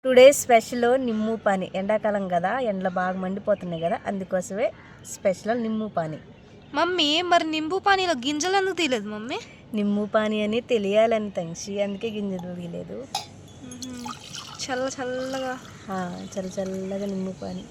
Today special నిమ్ము పానీ. ఎండాకాలం కదా, ఎండలు బాగా మండిపోతున్నాయి కదా, అందుకోసమే స్పెషల్ నిమ్ము పానీ. మమ్మీ మరి నింబు పానీలో గింజలు ఎందుకు తీయలేదు మమ్మీ? నిమ్ము పానీ అని తెలియాలని తంచి అందుకే గింజలు తీయలేదు. చల్ల చల్లగా చల్ల చల్లగా నిమ్ము పానీ.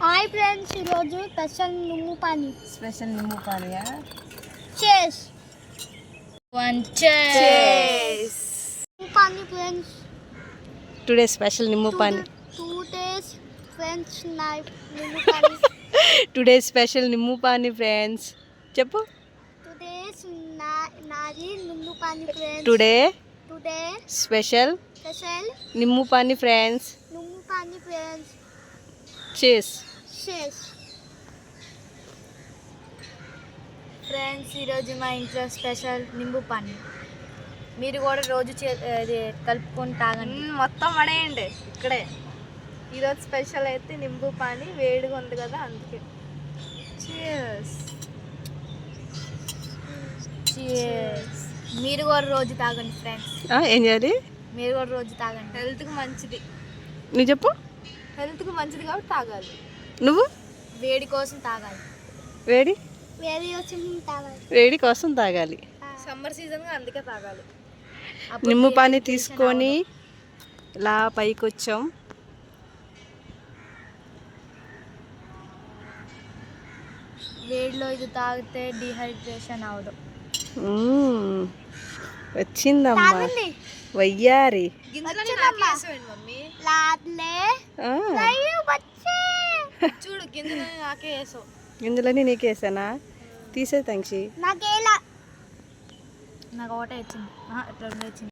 హాయ్ ఫ్రెండ్స్, ఈరోజు స్పెషల్ నిమ్ము పానీ. స్పెషల్ నిమ్ము పానీయా? చేస్ Cheers. నిమ్ము పానీ ఫ్రెండ్స్. టుడే స్పెషల్ నిమ్ము పానీ. టుడేస్ ఫ్రెండ్స్ నిమ్ము పానీ. టుడే స్పెషల్ నిమ్ము పానీ ఫ్రెండ్స్. చెప్పు. టుడేస్ నాది నిమ్ము పానీ ఫ్రెండ్స్. టుడే స్పెషల్ నిమ్ము పానీ ఫ్రెండ్స్. నిమ్ము పానీ ఫ్రెండ్స్. చేస్ ఫ్రెండ్స్, ఈరోజు మా ఇంట్లో స్పెషల్ నింబు పానీ. మీరు కూడా రోజు అది కలుపుకొని తాగండి. మొత్తం పడేయండి ఇక్కడే. ఈరోజు స్పెషల్ అయితే నింబు పానీ. వేడిగా ఉంది కదా, అందుకే. చీర్స్. మీరు కూడా రోజు తాగండి ఫ్రెండ్స్. ఏం చేయాలి? మీరు కూడా రోజు తాగండి, హెల్త్కి మంచిది. నువ్వు చెప్పు. హెల్త్కి మంచిది కాబట్టి తాగాలి. నువ్వు? వేడి కోసం తాగాలి. వేడి కోసం తాగాలి. సమ్మర్ సీజన్గా అందుకే తాగాలి. నిమ్ము పానీ తీసుకొని ఇలా పైకి వచ్చాం. వేడిలో ఇది తాగితే డిహైడ్రేషన్ అవదు. వచ్చిందమ్మా వయ్యారి. చూడు, గింజలని నాకే వేసావు. గింజలని నీకేసానా? తీసే తంక్షి. నాకు ఒకటే వచ్చింది.